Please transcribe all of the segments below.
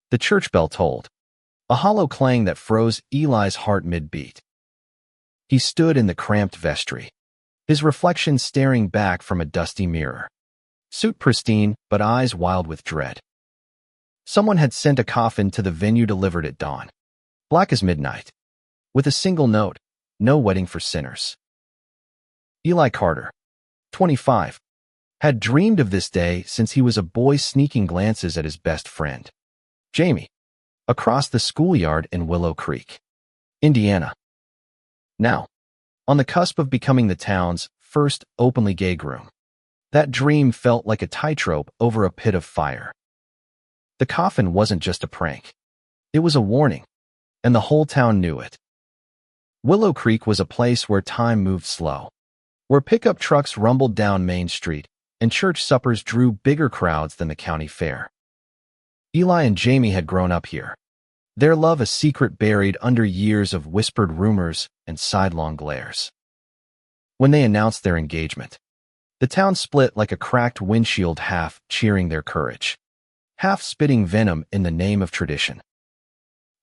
The church bell tolled, a hollow clang that froze Eli's heart mid-beat. He stood in the cramped vestry, his reflection staring back from a dusty mirror. Suit pristine, but eyes wild with dread. Someone had sent a coffin to the venue delivered at dawn, black as midnight, with a single note, "No wedding for sinners." Eli Carter, 25, had dreamed of this day since he was a boy, sneaking glances at his best friend, Jamie, across the schoolyard in Willow Creek, Indiana. Now, on the cusp of becoming the town's first openly gay groom, that dream felt like a tightrope over a pit of fire. The coffin wasn't just a prank. It was a warning, and the whole town knew it. Willow Creek was a place where time moved slow, where pickup trucks rumbled down Main Street and church suppers drew bigger crowds than the county fair. Eli and Jamie had grown up here, their love a secret buried under years of whispered rumors and sidelong glares. When they announced their engagement, the town split like a cracked windshield, half cheering their courage, half spitting venom in the name of tradition.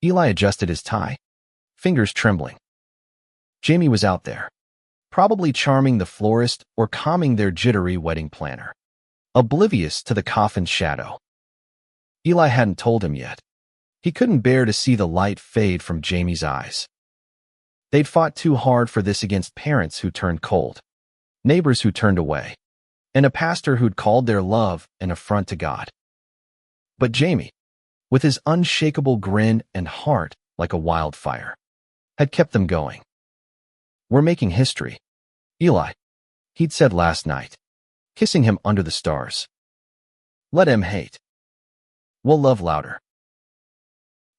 Eli adjusted his tie, fingers trembling. Jamie was out there, probably charming the florist or calming their jittery wedding planner, oblivious to the coffin's shadow. Eli hadn't told him yet. He couldn't bear to see the light fade from Jamie's eyes. They'd fought too hard for this against parents who turned cold, neighbors who turned away, and a pastor who'd called their love an affront to God. But Jamie, with his unshakable grin and heart like a wildfire, had kept them going. "We're making history, Eli," he'd said last night, kissing him under the stars. "Let him hate. We'll love louder."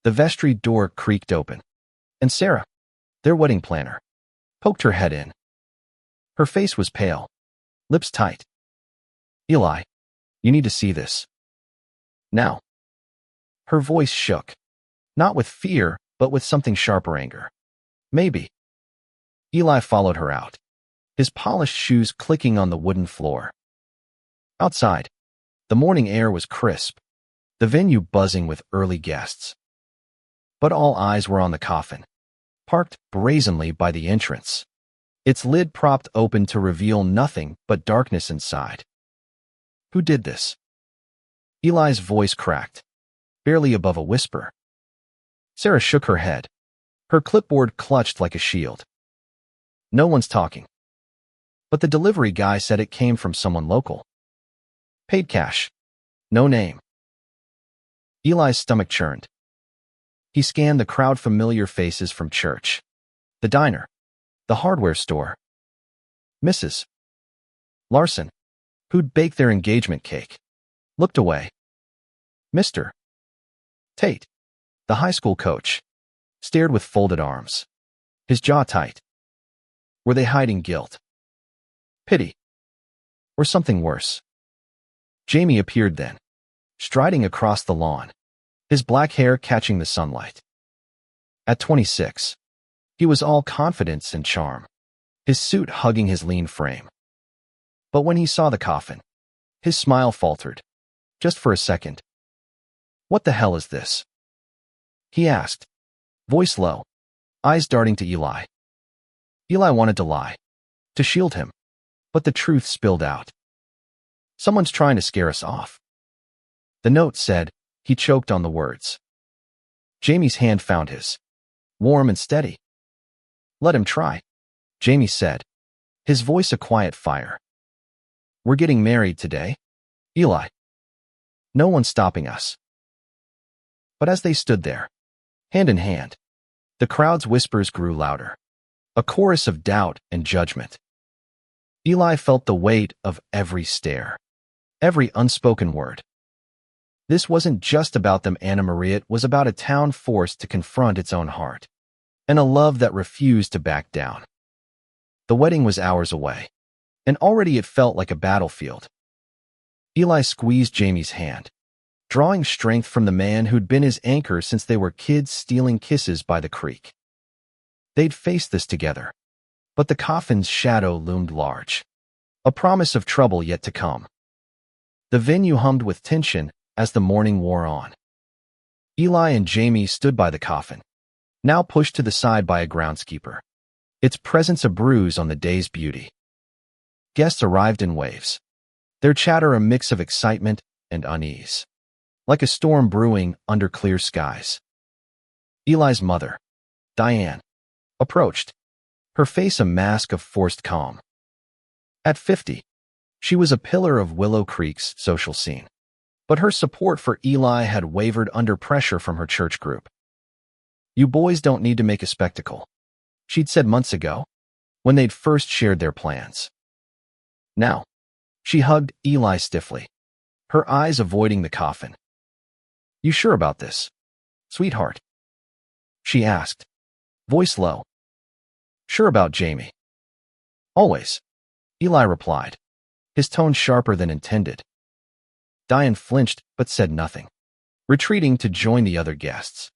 The vestry door creaked open, and Sarah, their wedding planner, poked her head in. Her face was pale, lips tight. "Eli, you need to see this. Now." Her voice shook, not with fear, but with something sharper anger. "Maybe." Eli followed her out, his polished shoes clicking on the wooden floor. Outside, the morning air was crisp, the venue buzzing with early guests. But all eyes were on the coffin, parked brazenly by the entrance, its lid propped open to reveal nothing but darkness inside. "Who did this?" Eli's voice cracked, barely above a whisper. Sarah shook her head, her clipboard clutched like a shield. "No one's talking. But the delivery guy said it came from someone local. Paid cash. No name." Eli's stomach churned. He scanned the crowd-familiar faces from church, the diner, the hardware store. Mrs. Larson, who'd baked their engagement cake, looked away. Mr. Tate, the high school coach, stared with folded arms, his jaw tight. Were they hiding guilt, pity, or something worse? Jamie appeared then, striding across the lawn, his black hair catching the sunlight. At 26, he was all confidence and charm, his suit hugging his lean frame. But when he saw the coffin, his smile faltered, just for a second. "What the hell is this?" he asked, voice low, eyes darting to Eli. Eli wanted to lie, to shield him, but the truth spilled out. "Someone's trying to scare us off." The note said. He choked on the words. Jamie's hand found his, warm and steady. "Let him try," Jamie said, his voice a quiet fire. "We're getting married today, Eli. No one's stopping us." But as they stood there, hand in hand, the crowd's whispers grew louder, a chorus of doubt and judgment. Eli felt the weight of every stare, every unspoken word. This wasn't just about them, Anna Maria. It was about a town forced to confront its own heart, and a love that refused to back down. The wedding was hours away, and already it felt like a battlefield. Eli squeezed Jamie's hand, drawing strength from the man who'd been his anchor since they were kids stealing kisses by the creek. They'd faced this together, but the coffin's shadow loomed large, a promise of trouble yet to come. The venue hummed with tension as the morning wore on. Eli and Jamie stood by the coffin, now pushed to the side by a groundskeeper, its presence a bruise on the day's beauty. Guests arrived in waves, their chatter a mix of excitement and unease, like a storm brewing under clear skies. Eli's mother, Diane, approached, her face a mask of forced calm. At 50, she was a pillar of Willow Creek's social scene, but her support for Eli had wavered under pressure from her church group. "You boys don't need to make a spectacle," she'd said months ago, when they'd first shared their plans. Now, she hugged Eli stiffly, her eyes avoiding the coffin. "You sure about this, sweetheart?" she asked, voice low. "Sure about Jamie?" "Always," Eli replied, his tone sharper than intended. Diane flinched but said nothing, retreating to join the other guests.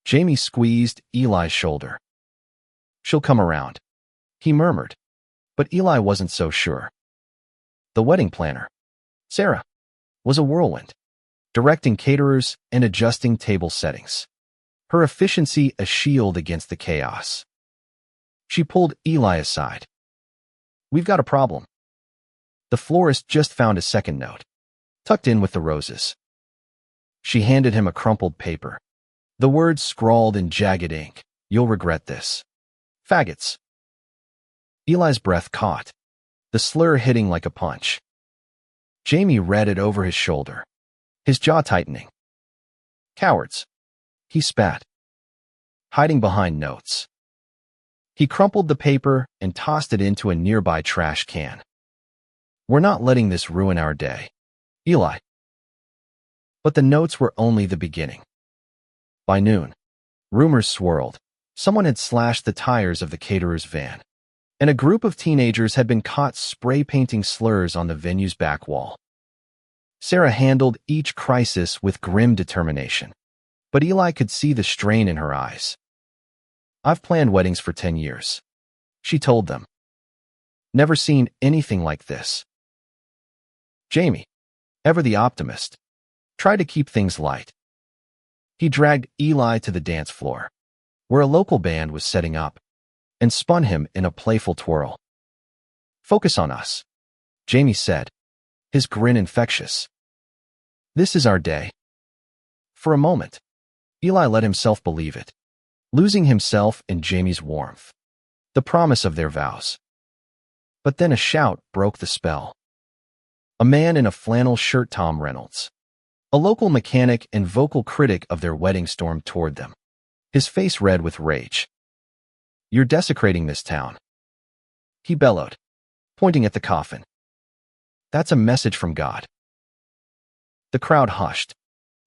Jamie squeezed Eli's shoulder. "She'll come around," he murmured, but Eli wasn't so sure. The wedding planner, Sarah, was a whirlwind, directing caterers and adjusting table settings, her efficiency a shield against the chaos. She pulled Eli aside. "We've got a problem. The florist just found a second note, tucked in with the roses." She handed him a crumpled paper, the words scrawled in jagged ink, "You'll regret this. Faggots." Eli's breath caught, the slur hitting like a punch. Jamie read it over his shoulder, his jaw tightening. "Cowards," he spat, hiding behind notes. He crumpled the paper and tossed it into a nearby trash can. "We're not letting this ruin our day, Eli." But the notes were only the beginning. By noon, rumors swirled. Someone had slashed the tires of the caterer's van, and a group of teenagers had been caught spray painting slurs on the venue's back wall. Sarah handled each crisis with grim determination, but Eli could see the strain in her eyes. "I've planned weddings for 10 years, she told them. "Never seen anything like this." Jamie, ever the optimist, tried to keep things light. He dragged Eli to the dance floor, where a local band was setting up, and spun him in a playful twirl. "Focus on us," Jamie said, his grin infectious. "This is our day." For a moment, Eli let himself believe it, losing himself in Jamie's warmth, the promise of their vows. But then a shout broke the spell. A man in a flannel shirt, Tom Reynolds, a local mechanic and vocal critic of their wedding, stormed toward them, his face red with rage. "You're desecrating this town," he bellowed, pointing at the coffin. "That's a message from God." The crowd hushed,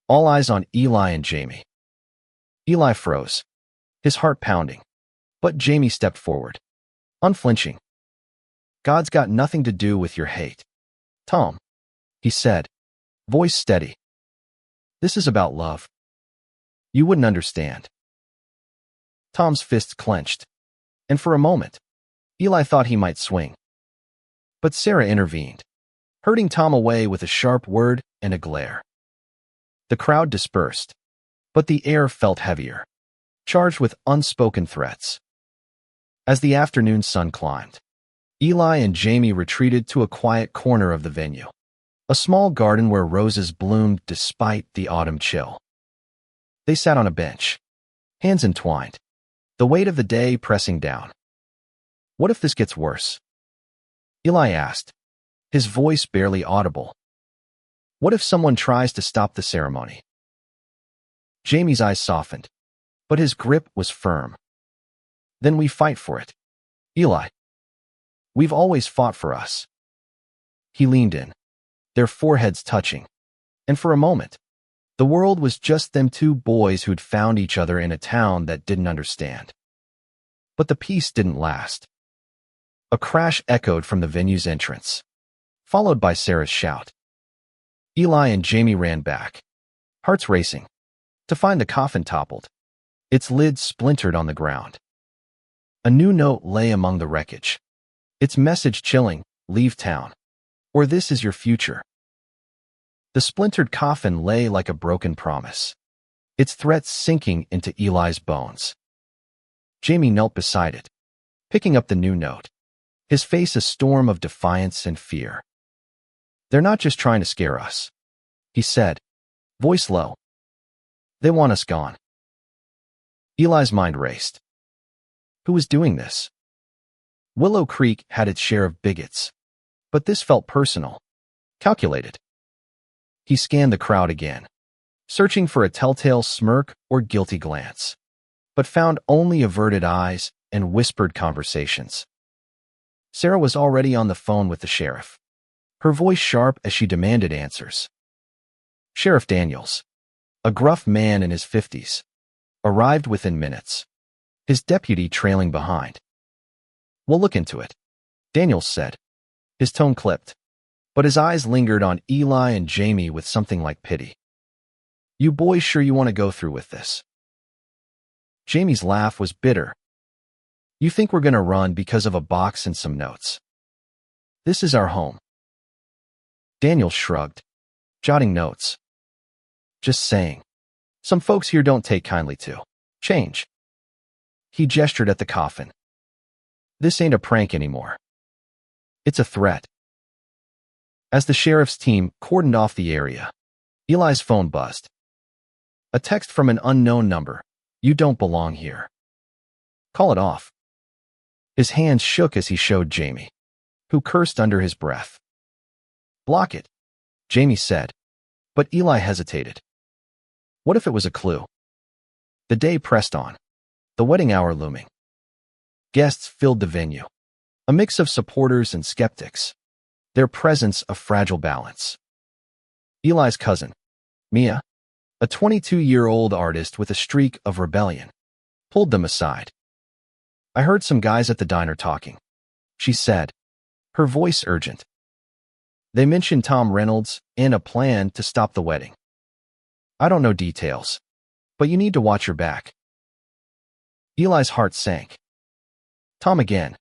all eyes on Eli and Jamie. Eli froze, his heart pounding, but Jamie stepped forward, unflinching. "God's got nothing to do with your hate, Tom," he said, voice steady. "This is about love. You wouldn't understand." Tom's fists clenched, and for a moment, Eli thought he might swing. But Sarah intervened, hurting Tom away with a sharp word and a glare. The crowd dispersed, but the air felt heavier, charged with unspoken threats. As the afternoon sun climbed, Eli and Jamie retreated to a quiet corner of the venue, a small garden where roses bloomed despite the autumn chill. They sat on a bench, hands entwined, the weight of the day pressing down. "What if this gets worse?" Eli asked, his voice barely audible. "What if someone tries to stop the ceremony?" Jamie's eyes softened, but his grip was firm. "Then we fight for it, Eli. We've always fought for us." He leaned in, their foreheads touching, and for a moment, the world was just them, two boys who'd found each other in a town that didn't understand. But the peace didn't last. A crash echoed from the venue's entrance, followed by Sarah's shout. Eli and Jamie ran back, hearts racing, to find the coffin toppled, its lid splintered on the ground. A new note lay among the wreckage, its message chilling, "Leave town, or this is your future." The splintered coffin lay like a broken promise, its threat sinking into Eli's bones. Jamie knelt beside it, picking up the new note, his face a storm of defiance and fear. "They're not just trying to scare us," he said, voice low. "They want us gone." Eli's mind raced. Who was doing this? Willow Creek had its share of bigots, but this felt personal, calculated. He scanned the crowd again, searching for a telltale smirk or guilty glance, but found only averted eyes and whispered conversations. Sarah was already on the phone with the sheriff, her voice sharp as she demanded answers. Sheriff Daniels, a gruff man in his 50s, arrived within minutes, his deputy trailing behind. "We'll look into it," Daniels said. His tone clipped, but his eyes lingered on Eli and Jamie with something like pity. "You boys sure you want to go through with this?" Jamie's laugh was bitter. "You think we're going to run because of a box and some notes? This is our home." Daniels shrugged, jotting notes. "Just saying. Some folks here don't take kindly to change." He gestured at the coffin. "This ain't a prank anymore. It's a threat." As the sheriff's team cordoned off the area, Eli's phone buzzed. A text from an unknown number. "You don't belong here. Call it off." His hands shook as he showed Jamie, who cursed under his breath. "Block it," Jamie said, but Eli hesitated. What if it was a clue? The day pressed on, the wedding hour looming. Guests filled the venue, a mix of supporters and skeptics, their presence a fragile balance. Eli's cousin, Mia, a 22-year-old artist with a streak of rebellion, pulled them aside. "I heard some guys at the diner talking," she said, her voice urgent. "They mentioned Tom Reynolds and a plan to stop the wedding. I don't know details, but you need to watch your back." Eli's heart sank. Tom again.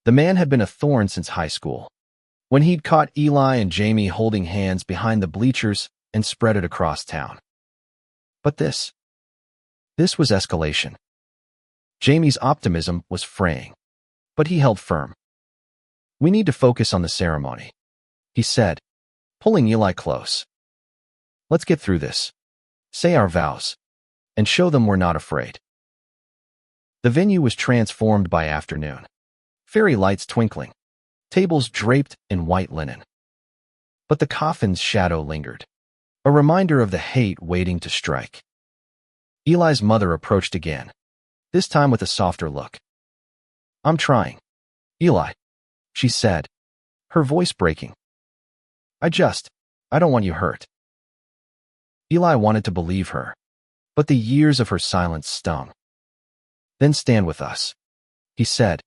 The man had been a thorn since high school, when he'd caught Eli and Jamie holding hands behind the bleachers and spread it across town. But this was escalation. Jamie's optimism was fraying, but he held firm. "We need to focus on the ceremony," he said, pulling Eli close. "Let's get through this, say our vows, and show them we're not afraid." The venue was transformed by afternoon, fairy lights twinkling, tables draped in white linen. But the coffin's shadow lingered, a reminder of the hate waiting to strike. Eli's mother approached again, this time with a softer look. "I'm trying, Eli," she said, her voice breaking. I don't want you hurt." Eli wanted to believe her, but the years of her silence stung. "Then stand with us," he said.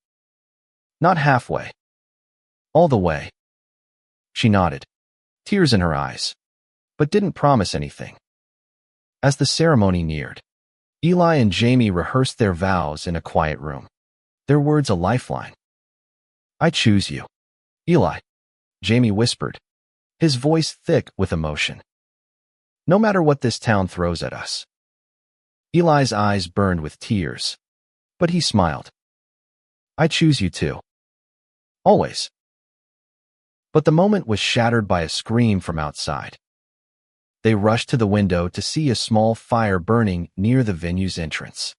"Not halfway. All the way." She nodded, tears in her eyes, but didn't promise anything. As the ceremony neared, Eli and Jamie rehearsed their vows in a quiet room, their words a lifeline. "I choose you, Eli," Jamie whispered, his voice thick with emotion. "No matter what this town throws at us." Eli's eyes burned with tears, but he smiled. "I choose you too. Always." But the moment was shattered by a scream from outside. They rushed to the window to see a small fire burning near the venue's entrance,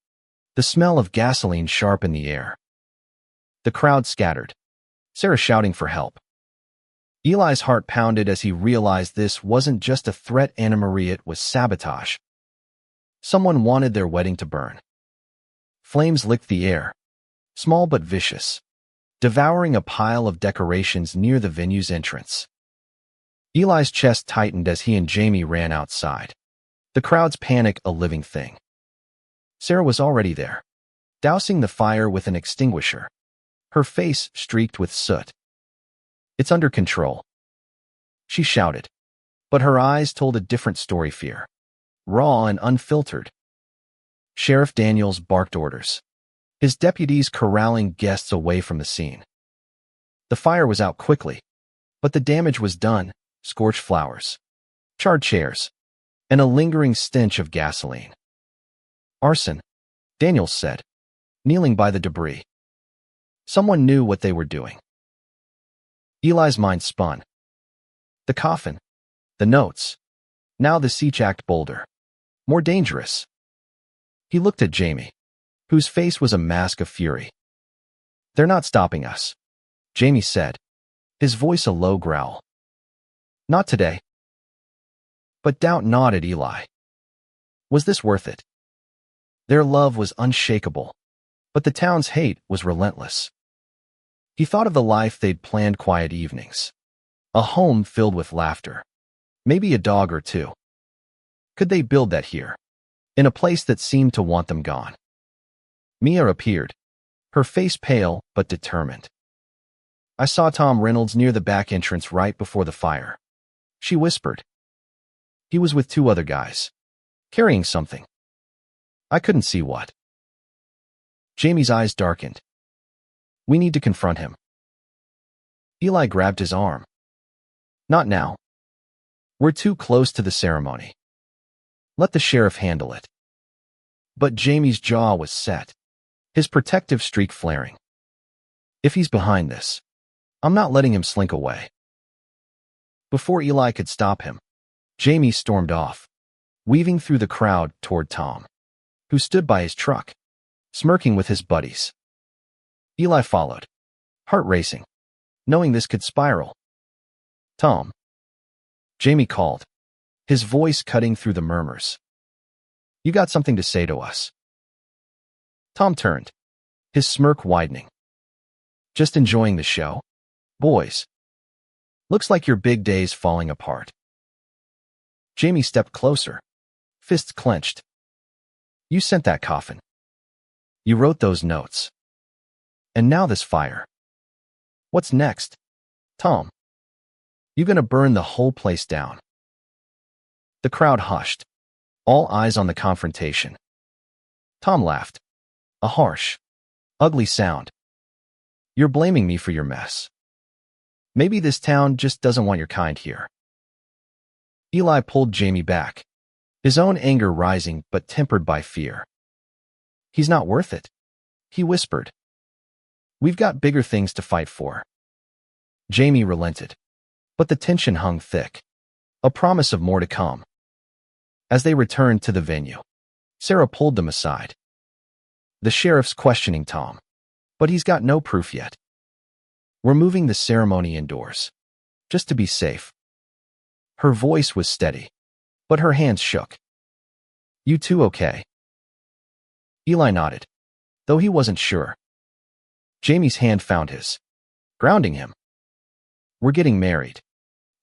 the smell of gasoline sharp in the air. The crowd scattered, Sarah shouting for help. Eli's heart pounded as he realized this wasn't just a threat Anna Maria, it was sabotage. Someone wanted their wedding to burn. Flames licked the air, small but vicious, devouring a pile of decorations near the venue's entrance. Eli's chest tightened as he and Jamie ran outside, the crowd's panic a living thing. Sarah was already there, dousing the fire with an extinguisher, her face streaked with soot. "It's under control," she shouted, but her eyes told a different story, fear, raw and unfiltered. Sheriff Daniels barked orders, his deputies corralling guests away from the scene. The fire was out quickly, but the damage was done: scorched flowers, charred chairs, and a lingering stench of gasoline. Arson, Daniels said, kneeling by the debris. Someone knew what they were doing. Eli's mind spun. The coffin, the notes, now the siege-act bolder. More dangerous. He looked at Jamie, whose face was a mask of fury. They're not stopping us, Jamie said, his voice a low growl. Not today. But doubt gnawed at Eli. Was this worth it? Their love was unshakable, but the town's hate was relentless. He thought of the life they'd planned: quiet evenings, a home filled with laughter, maybe a dog or two. Could they build that here, in a place that seemed to want them gone? Mia appeared, her face pale but determined. I saw Tom Reynolds near the back entrance right before the fire, she whispered. He was with 2 other guys, carrying something. I couldn't see what. Jamie's eyes darkened. We need to confront him. Eli grabbed his arm. Not now. We're too close to the ceremony. Let the sheriff handle it. But Jamie's jaw was set, his protective streak flaring. If he's behind this, I'm not letting him slink away. Before Eli could stop him, Jamie stormed off, weaving through the crowd toward Tom, who stood by his truck, smirking with his buddies. Eli followed, heart racing, knowing this could spiral. Tom, Jamie called, his voice cutting through the murmurs. You got something to say to us? Tom turned, his smirk widening. Just enjoying the show, boys. Looks like your big day's falling apart. Jamie stepped closer, fists clenched. You sent that coffin. You wrote those notes. And now this fire. What's next? Tom, you gonna burn the whole place down? The crowd hushed, all eyes on the confrontation. Tom laughed, a harsh, ugly sound. You're blaming me for your mess. Maybe this town just doesn't want your kind here. Eli pulled Jamie back, his own anger rising but tempered by fear. He's not worth it, he whispered. We've got bigger things to fight for. Jamie relented, but the tension hung thick, a promise of more to come. As they returned to the venue, Sarah pulled them aside. The sheriff's questioning Tom, but he's got no proof yet. We're moving the ceremony indoors, just to be safe. Her voice was steady, but her hands shook. You two okay? Eli nodded, though he wasn't sure. Jamie's hand found his, grounding him. We're getting married,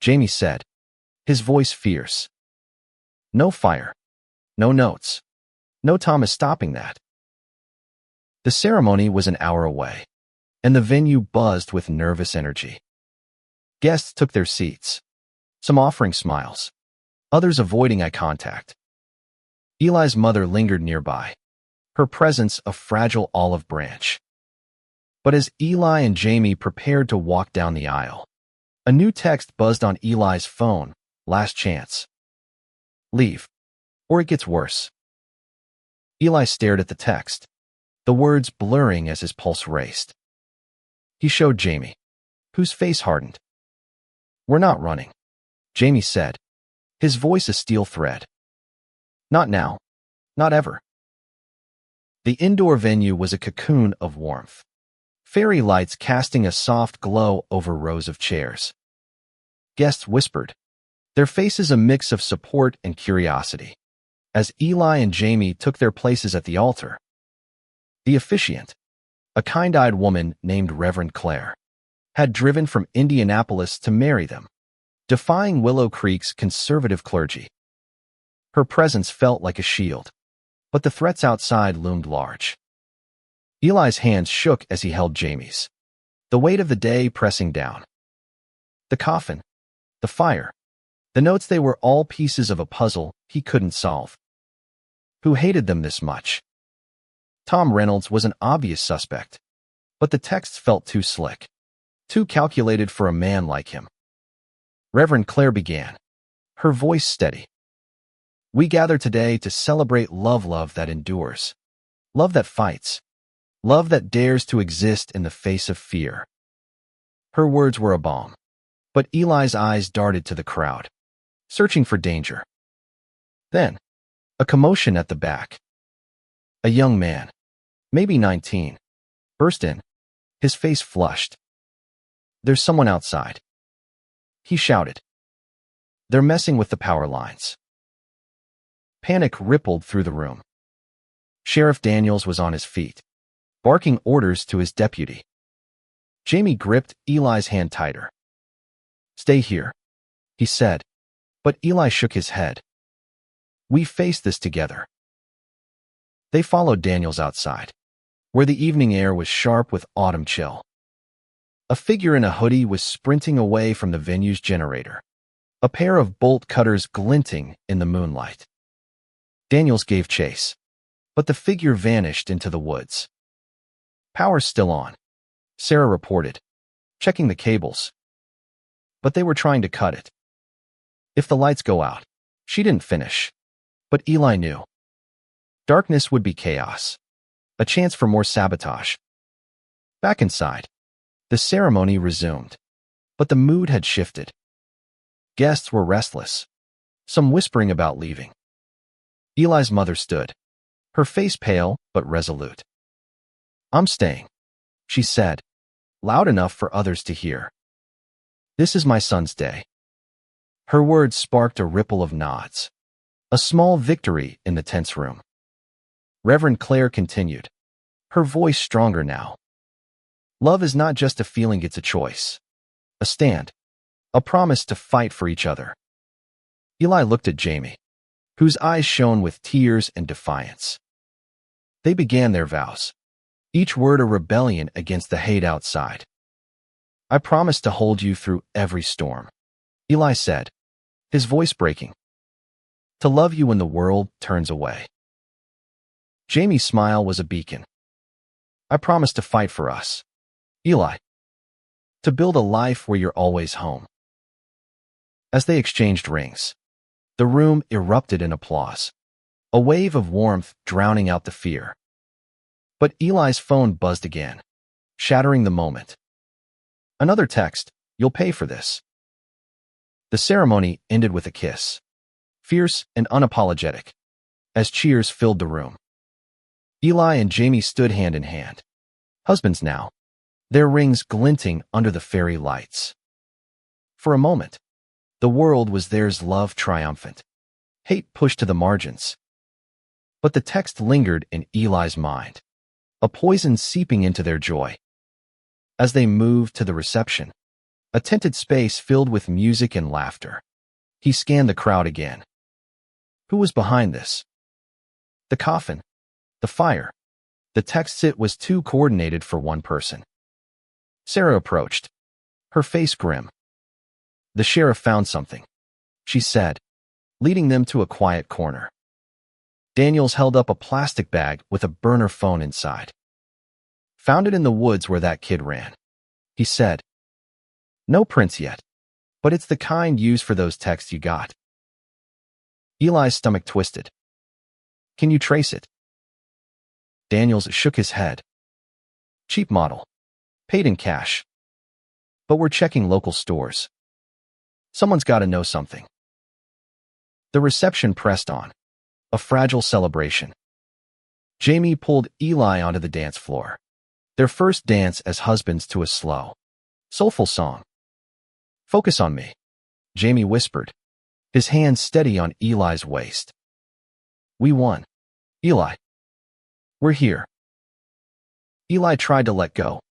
Jamie said, his voice fierce. No fire, no notes, no Tom is stopping that. The ceremony was an hour away, and the venue buzzed with nervous energy. Guests took their seats, some offering smiles, others avoiding eye contact. Eli's mother lingered nearby, her presence a fragile olive branch. But as Eli and Jamie prepared to walk down the aisle, a new text buzzed on Eli's phone. Last chance. Leave, or it gets worse. Eli stared at the text, the words blurring as his pulse raced. He showed Jamie, whose face hardened. We're not running, Jamie said, his voice a steel thread. Not now, not ever. The indoor venue was a cocoon of warmth, fairy lights casting a soft glow over rows of chairs. Guests whispered, their faces a mix of support and curiosity, as Eli and Jamie took their places at the altar. The officiant, a kind-eyed woman named Reverend Claire, had driven from Indianapolis to marry them, defying Willow Creek's conservative clergy. Her presence felt like a shield, but the threats outside loomed large. Eli's hands shook as he held Jamie's, the weight of the day pressing down. The coffin, the fire, the notes, they were all pieces of a puzzle he couldn't solve. Who hated them this much? Tom Reynolds was an obvious suspect, but the texts felt too slick, too calculated for a man like him. Reverend Claire began, her voice steady. We gather today to celebrate love that endures, love that fights, love that dares to exist in the face of fear. Her words were a balm, but Eli's eyes darted to the crowd, searching for danger. Then, a commotion at the back. A young man, maybe 19, burst in, his face flushed. "There's someone outside," he shouted. "They're messing with the power lines." Panic rippled through the room. Sheriff Daniels was on his feet, barking orders to his deputy. Jamie gripped Eli's hand tighter. "Stay here," he said, but Eli shook his head. "We face this together." They followed Daniels outside, where the evening air was sharp with autumn chill. A figure in a hoodie was sprinting away from the venue's generator, a pair of bolt cutters glinting in the moonlight. Daniels gave chase, but the figure vanished into the woods. "Power's still on," Sarah reported, checking the cables. But they were trying to cut it. "If the lights go out," she didn't finish, but Eli knew. Darkness would be chaos, a chance for more sabotage. Back inside, the ceremony resumed, but the mood had shifted. Guests were restless, some whispering about leaving. Eli's mother stood, her face pale but resolute. "I'm staying," she said, loud enough for others to hear. "This is my son's day." Her words sparked a ripple of nods, a small victory in the tense room. Reverend Claire continued, her voice stronger now. "Love is not just a feeling, it's a choice, a stand, a promise to fight for each other." Eli looked at Jamie, whose eyes shone with tears and defiance. They began their vows, each word a rebellion against the hate outside. "I promise to hold you through every storm," Eli said, his voice breaking. "To love you when the world turns away." Jamie's smile was a beacon. "I promise to fight for us, Eli. To build a life where you're always home." As they exchanged rings, the room erupted in applause, a wave of warmth drowning out the fear. But Eli's phone buzzed again, shattering the moment. Another text, "You'll pay for this." The ceremony ended with a kiss, fierce and unapologetic, as cheers filled the room. Eli and Jamie stood hand in hand, husbands now, their rings glinting under the fairy lights. For a moment, the world was theirs, love triumphant, hate pushed to the margins. But the text lingered in Eli's mind, a poison seeping into their joy. As they moved to the reception, a tented space filled with music and laughter, he scanned the crowd again. Who was behind this? The coffin, the fire, the text. It was too coordinated for one person. Sarah approached, her face grim. "The sheriff found something," she said, leading them to a quiet corner. Daniels held up a plastic bag with a burner phone inside. "Found it in the woods where that kid ran," he said. "No prints yet, but it's the kind used for those texts you got." Eli's stomach twisted. "Can you trace it?" Daniels shook his head. "Cheap model. Paid in cash. But we're checking local stores. Someone's got to know something." The reception pressed on, a fragile celebration. Jamie pulled Eli onto the dance floor, their first dance as husbands, to a slow, soulful song. "Focus on me," Jamie whispered, his hand steady on Eli's waist. "We won, Eli. We're here." Eli tried to let go,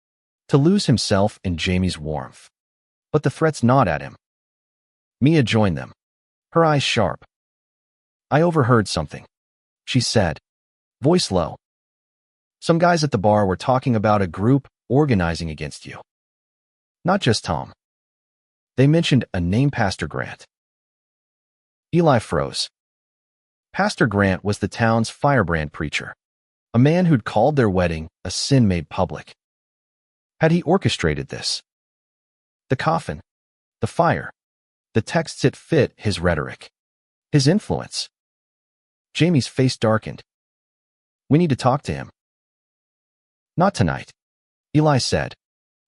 to lose himself in Jamie's warmth, but the threats gnawed at him. Mia joined them, her eyes sharp. "I overheard something," she said, voice low. "Some guys at the bar were talking about a group organizing against you. Not just Tom. They mentioned a name, Pastor Grant." Eli froze. Pastor Grant was the town's firebrand preacher, a man who'd called their wedding a sin made public. Had he orchestrated this? The coffin, the fire, the texts, it fit his rhetoric, his influence. Jamie's face darkened. We need to talk to him. Not tonight, Eli said,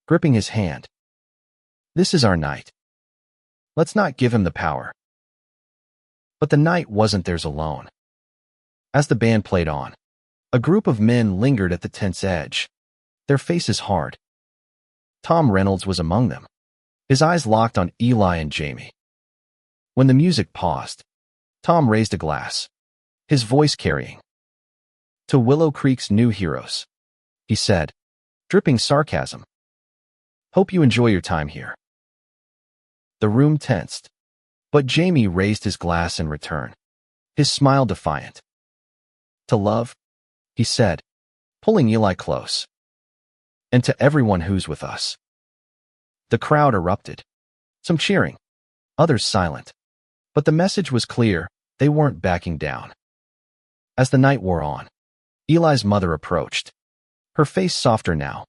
gripping his hand. This is our night. Let's not give him the power. But the night wasn't theirs alone. As the band played on, a group of men lingered at the tent's edge, their faces hard. Tom Reynolds was among them, his eyes locked on Eli and Jamie. When the music paused, Tom raised a glass, his voice carrying. To Willow Creek's new heroes, he said, dripping sarcasm. Hope you enjoy your time here. The room tensed, but Jamie raised his glass in return, his smile defiant. To love, he said, pulling Eli close. And to everyone who's with us. The crowd erupted, some cheering, others silent. But the message was clear, they weren't backing down. As the night wore on, Eli's mother approached, her face softer now.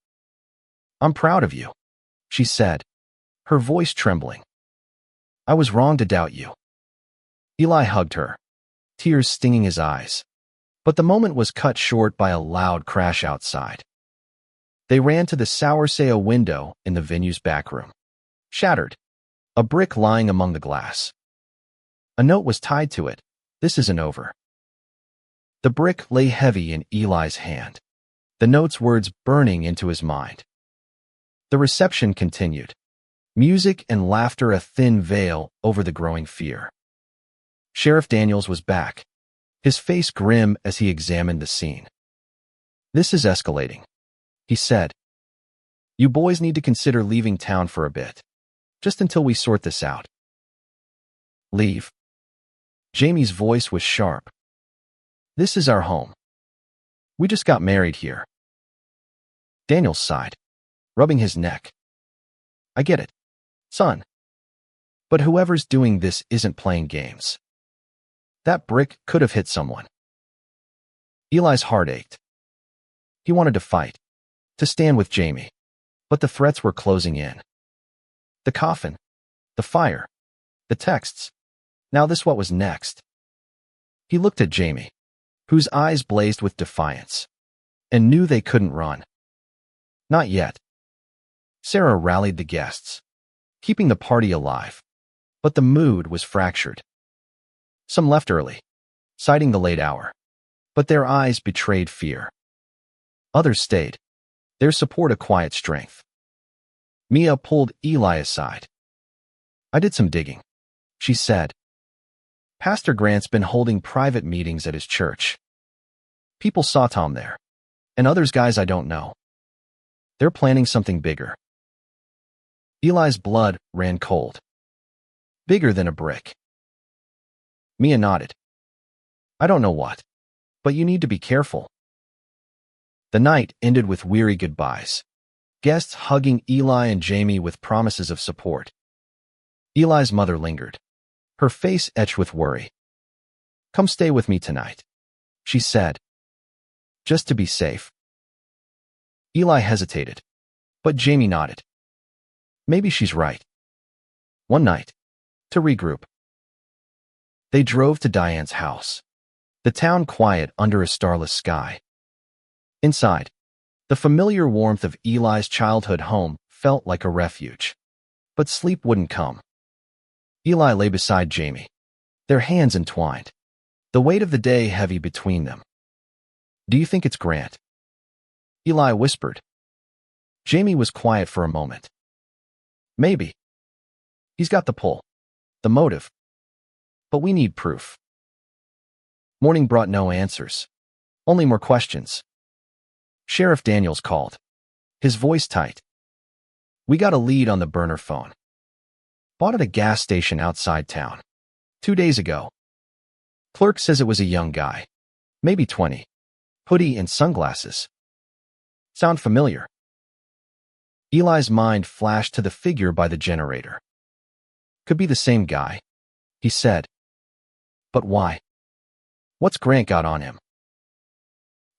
I'm proud of you, she said, her voice trembling. I was wrong to doubt you. Eli hugged her, tears stinging his eyes. But the moment was cut short by a loud crash outside. They ran to the Sauerseo window in the venue's back room. Shattered, a brick lying among the glass. A note was tied to it. This isn't over. The brick lay heavy in Eli's hand, the note's words burning into his mind. The reception continued, music and laughter a thin veil over the growing fear. Sheriff Daniels was back, his face grim as he examined the scene. This is escalating, he said. You boys need to consider leaving town for a bit, just until we sort this out. Leave? Jamie's voice was sharp. This is our home. We just got married here. Daniels sighed, rubbing his neck. I get it, son. But whoever's doing this isn't playing games. That brick could have hit someone. Eli's heart ached. He wanted to fight, to stand with Jamie, but the threats were closing in. The coffin, the fire, the texts. Now what was next? He looked at Jamie, whose eyes blazed with defiance, and knew they couldn't run. Not yet. Sarah rallied the guests, keeping the party alive, but the mood was fractured. Some left early, citing the late hour, but their eyes betrayed fear. Others stayed, their support a quiet strength. Mia pulled Eli aside. I did some digging, she said. Pastor Grant's been holding private meetings at his church. People saw Tom there, and others guys I don't know. They're planning something bigger. Eli's blood ran cold. Bigger than a brick. Mia nodded. I don't know what, but you need to be careful. The night ended with weary goodbyes, guests hugging Eli and Jamie with promises of support. Eli's mother lingered, her face etched with worry. Come stay with me tonight, she said. Just to be safe. Eli hesitated, but Jamie nodded. Maybe she's right. One night, to regroup. They drove to Diane's house, the town quiet under a starless sky. Inside, the familiar warmth of Eli's childhood home felt like a refuge. But sleep wouldn't come. Eli lay beside Jamie, their hands entwined, the weight of the day heavy between them. Do you think it's Grant? Eli whispered. Jamie was quiet for a moment. Maybe. He's got the pull, the motive. But we need proof. Morning brought no answers, only more questions. Sheriff Daniels called, his voice tight. We got a lead on the burner phone. Bought at a gas station outside town 2 days ago. Clerk says it was a young guy, maybe 20, hoodie and sunglasses. Sound familiar? Eli's mind flashed to the figure by the generator. Could be the same guy, he said. But why? What's Grant got on him?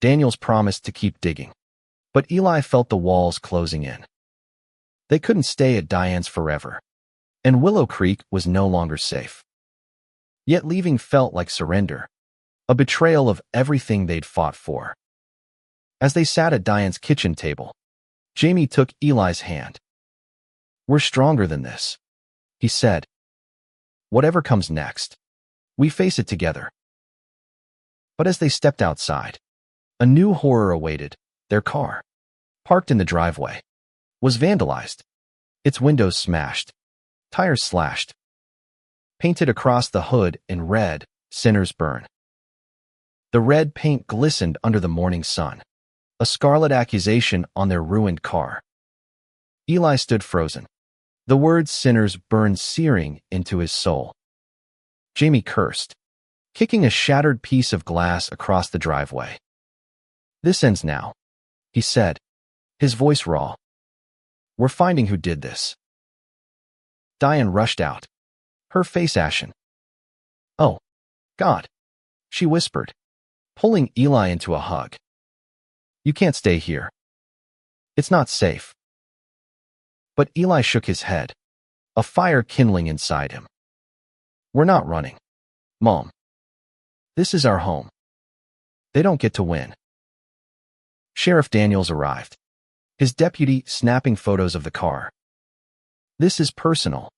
Daniels promised to keep digging, but Eli felt the walls closing in. They couldn't stay at Diane's forever, and Willow Creek was no longer safe. Yet leaving felt like surrender, a betrayal of everything they'd fought for. As they sat at Diane's kitchen table, Jamie took Eli's hand. "We're stronger than this," he said. "Whatever comes next, we face it together." But as they stepped outside, a new horror awaited. Their car, parked in the driveway, was vandalized. Its windows smashed, tires slashed. Painted across the hood in red, "Sinners Burn." The red paint glistened under the morning sun, a scarlet accusation on their ruined car. Eli stood frozen, the words "sinners burn" searing into his soul. Jamie cursed, kicking a shattered piece of glass across the driveway. "This ends now," he said, his voice raw. "We're finding who did this." Diane rushed out, her face ashen. "Oh, God," she whispered, pulling Eli into a hug. "You can't stay here. It's not safe." But Eli shook his head, a fire kindling inside him. "We're not running, Mom. This is our home. They don't get to win." Sheriff Daniels arrived, his deputy snapping photos of the car. "This is personal,"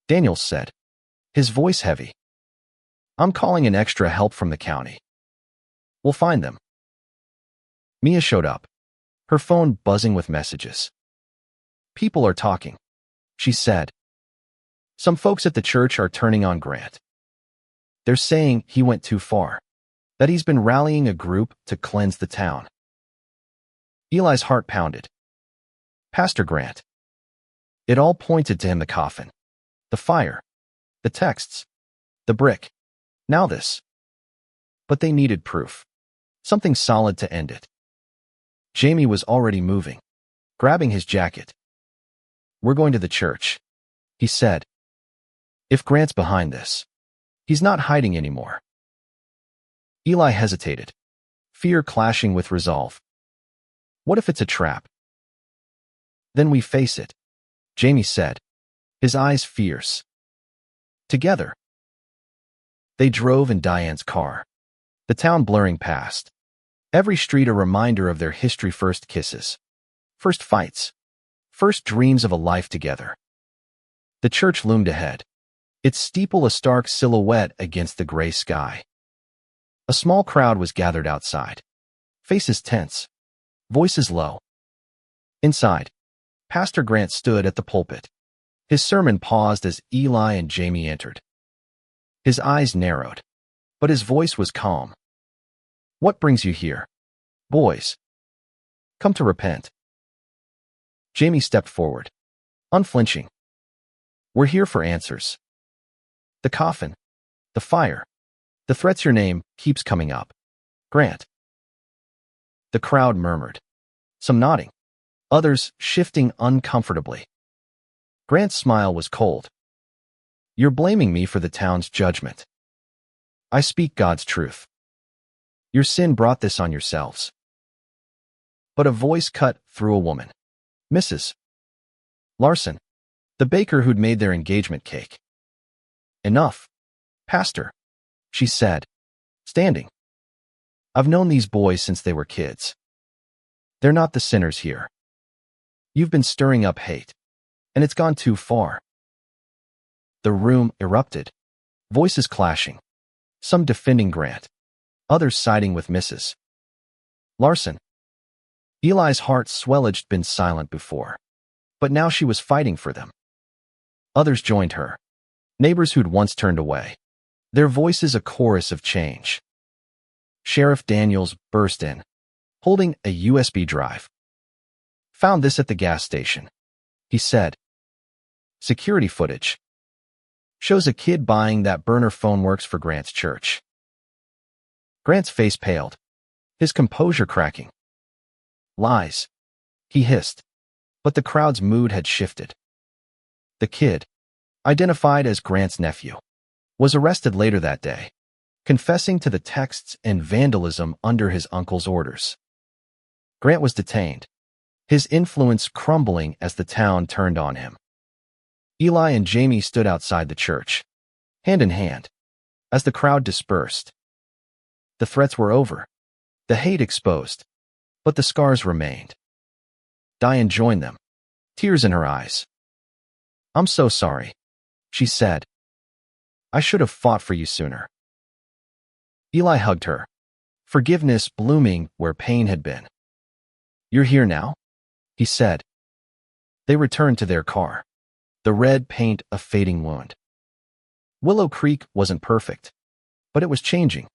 Daniels said, his voice heavy. "I'm calling in extra help from the county. We'll find them." Mia showed up, her phone buzzing with messages. "People are talking," she said. "Some folks at the church are turning on Grant. They're saying he went too far, that he's been rallying a group to cleanse the town." Eli's heart pounded. Pastor Grant. It all pointed to him: the coffin, the fire, the texts, the brick. Now this. But they needed proof, something solid to end it. Jamie was already moving, grabbing his jacket. "We're going to the church," he said. "If Grant's behind this, he's not hiding anymore." Eli hesitated, fear clashing with resolve. "What if it's a trap?" "Then we face it," Jamie said, his eyes fierce. Together. They drove in Diane's car, the town blurring past. Every street a reminder of their history: first kisses, first fights, first dreams of a life together. The church loomed ahead, its steeple a stark silhouette against the gray sky. A small crowd was gathered outside, faces tense, voices low. Inside, Pastor Grant stood at the pulpit. His sermon paused as Eli and Jamie entered. His eyes narrowed, but his voice was calm. "What brings you here, boys? Come to repent." Jamie stepped forward, unflinching. "We're here for answers. The coffin, the fire, the threats. Your name keeps coming up. Grant." The crowd murmured, some nodding, others shifting uncomfortably. Grant's smile was cold. "You're blaming me for the town's judgment. I speak God's truth. Your sin brought this on yourselves." But a voice cut through: a woman. Mrs. Larson, the baker who'd made their engagement cake. "Enough, Pastor," she said, standing. "I've known these boys since they were kids. They're not the sinners here. You've been stirring up hate, and it's gone too far." The room erupted, voices clashing, some defending Grant, others siding with Mrs. Larson. Eli's heart swelled. Been silent before, but now she was fighting for them. Others joined her, neighbors who'd once turned away, their voices a chorus of change. Sheriff Daniels burst in, holding a USB drive. "Found this at the gas station," he said. "Security footage. Shows a kid buying that burner phone. Works for Grant's church." Grant's face paled, his composure cracking. "Lies," he hissed, but the crowd's mood had shifted. The kid, identified as Grant's nephew, was arrested later that day, confessing to the texts and vandalism under his uncle's orders. Grant was detained, his influence crumbling as the town turned on him. Eli and Jamie stood outside the church, hand in hand, as the crowd dispersed. The threats were over, the hate exposed, but the scars remained. Diane joined them, tears in her eyes. "I'm so sorry," she said. "I should have fought for you sooner." Eli hugged her, forgiveness blooming where pain had been. "You're here now?" he said. They returned to their car, the red paint a fading wound. Willow Creek wasn't perfect, but it was changing,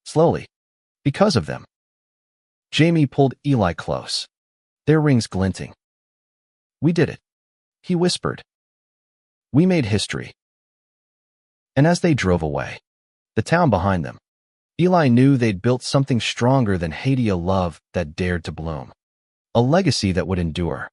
slowly, because of them. Jamie pulled Eli close, their rings glinting. "We did it," he whispered. "We made history." And as they drove away, the town behind them, Eli knew they'd built something stronger than hate, a love that dared to bloom, a legacy that would endure.